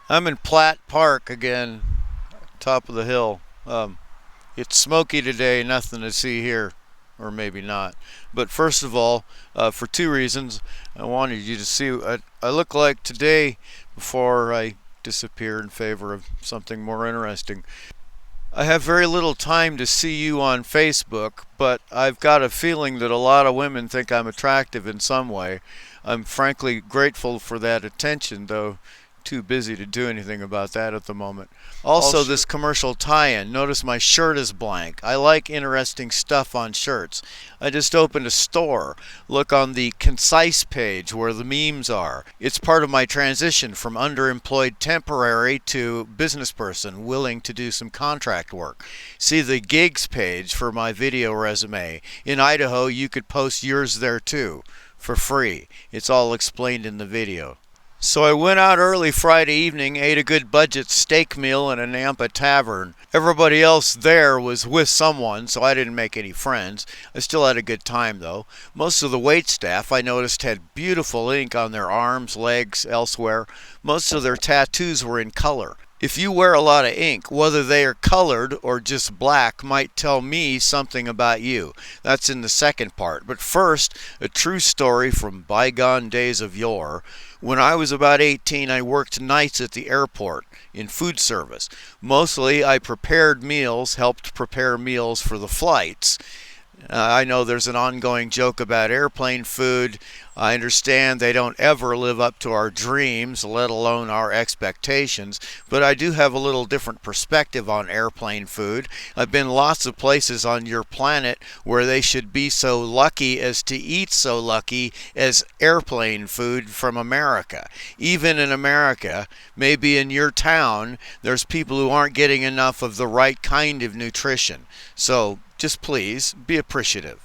I'm in Platt Park again, top of the hill. It's smoky today, nothing to see here, or maybe not. But first of all, for two reasons, I wanted you to see what I look like today before I disappear in favor of something more interesting. I have very little time to see you on Facebook, but I've got a feeling that a lot of women think I'm attractive in some way. I'm frankly grateful for that attention, though too busy to do anything about that at the moment. Also, Also, this commercial tie in. Notice my shirt is blank. I like interesting stuff on shirts. I just opened a store. Look on the concise page where the memes are. It's part of my transition from underemployed temporary to business person willing to do some contract work. See the gigs page for my video resume. In Idaho, you could post yours there too for free. It's all explained in the video. So I went out early Friday evening, ate a good budget steak meal in a Nampa tavern. Everybody else there was with someone, so I didn't make any friends. I still had a good time though. Most of the wait staff I noticed had beautiful ink on their arms, legs, elsewhere. Most of their tattoos were in color. If you wear a lot of ink, whether they are colored or just black might tell me something about you. That's in the second part. But first, a true story from bygone days of yore. When I was about 18, I worked nights at the airport in food service. Mostly, I prepared meals, helped prepare meals for the flights. I know there's an ongoing joke about airplane food. I understand they don't ever live up to our dreams, let alone our expectations, but I do have a little different perspective on airplane food. I've been lots of places on your planet where they should be so lucky as to eat so lucky as airplane food from America. Even in America, maybe in your town, there's people who aren't getting enough of the right kind of nutrition. So just please be appreciative.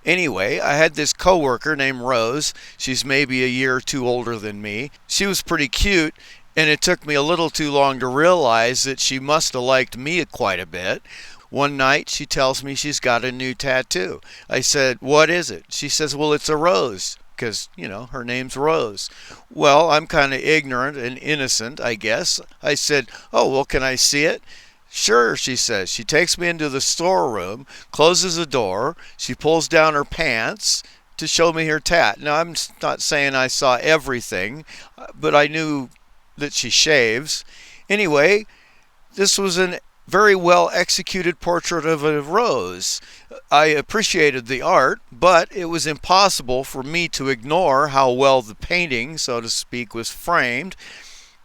Anyway, I had this coworker named Rose. She's maybe a year or two older than me. She was pretty cute, and it took me a little too long to realize that she must have liked me quite a bit. One night, she tells me she's got a new tattoo. I said, "What is it?" She says, "Well, it's a rose." Because, her name's Rose. Well, I'm kind of ignorant and innocent, I guess. I said, "Oh, well, can I see it?" "Sure," she says. She takes me into the storeroom, closes the door, she pulls down her pants to show me her tat. Now, I'm not saying I saw everything, but I knew that she shaves. Anyway, this was a very well executed portrait of a rose. I appreciated the art, but it was impossible for me to ignore how well the painting, so to speak, was framed.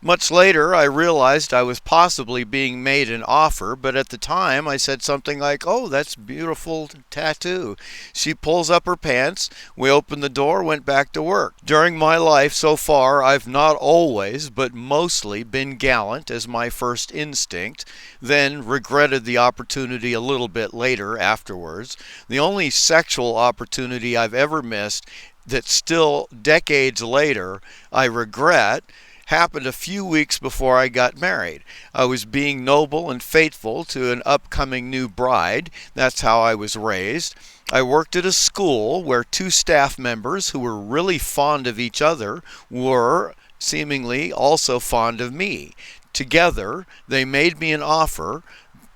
Much later, I realized I was possibly being made an offer, but at the time I said something like, "Oh, that's a beautiful tattoo." She pulls up her pants, we opened the door, went back to work. During my life so far, I've not always, but mostly been gallant as my first instinct, then regretted the opportunity a little bit later afterwards. The only sexual opportunity I've ever missed that still decades later I regret happened a few weeks before I got married. I was being noble and faithful to an upcoming new bride. That's how I was raised. I worked at a school where two staff members who were really fond of each other were seemingly also fond of me. Together, they made me an offer.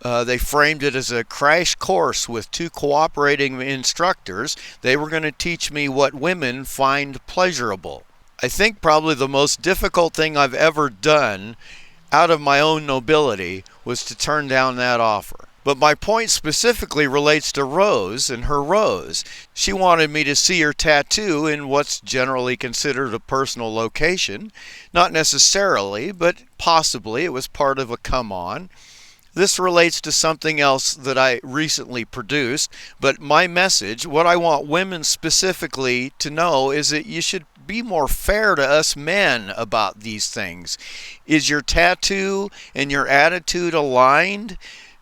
They framed it as a crash course with two cooperating instructors. They were going to teach me what women find pleasurable. I think probably the most difficult thing I've ever done out of my own nobility was to turn down that offer. But my point specifically relates to Rose and her rose. She wanted me to see her tattoo in what's generally considered a personal location. Not necessarily, but possibly it was part of a come on. This relates to something else that I recently produced, but my message, what I want women specifically to know, is that you should be more fair to us men about these things. Is your tattoo and your attitude aligned?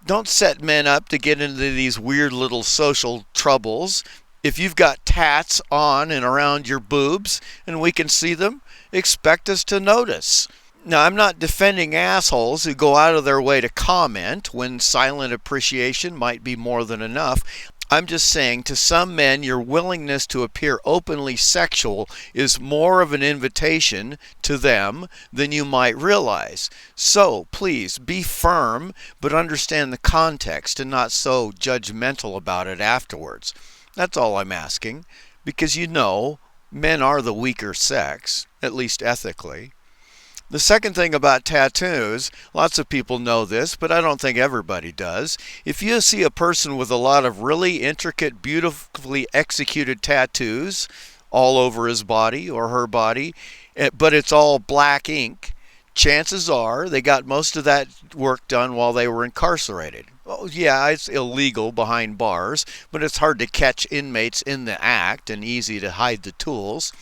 Don't set men up to get into these weird little social troubles. If you've got tats on and around your boobs and we can see them, expect us to notice. Now, I'm not defending assholes who go out of their way to comment when silent appreciation might be more than enough. I'm just saying, to some men, your willingness to appear openly sexual is more of an invitation to them than you might realize. So, please, be firm, but understand the context and not so judgmental about it afterwards. That's all I'm asking, because men are the weaker sex, at least ethically. The second thing about tattoos, lots of people know this, but I don't think everybody does. If you see a person with a lot of really intricate, beautifully executed tattoos all over his body or her body, but it's all black ink, chances are they got most of that work done while they were incarcerated. Oh, yeah, it's illegal behind bars, but it's hard to catch inmates in the act and easy to hide the tools.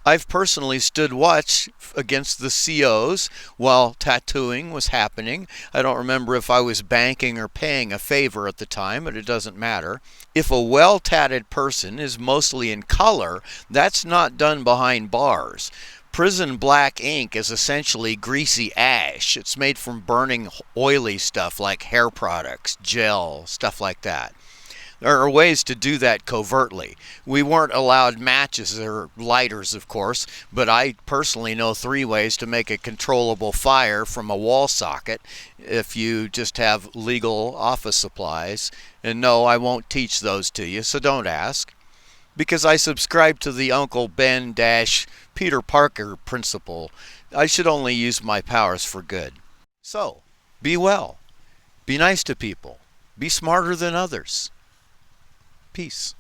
I've personally stood watch against the COs while tattooing was happening. I don't remember if I was banking or paying a favor at the time, but it doesn't matter. If a well-tatted person is mostly in color, that's not done behind bars. Prison black ink is essentially greasy ash. It's made from burning oily stuff like hair products, gel, stuff like that. There are ways to do that covertly. We weren't allowed matches or lighters, of course, but I personally know 3 ways to make a controllable fire from a wall socket if you just have legal office supplies. And no, I won't teach those to you, so don't ask. Because I subscribe to the Uncle Ben Peter Parker principle. I should only use my powers for good. So, be well. Be nice to people. Be smarter than others. Peace.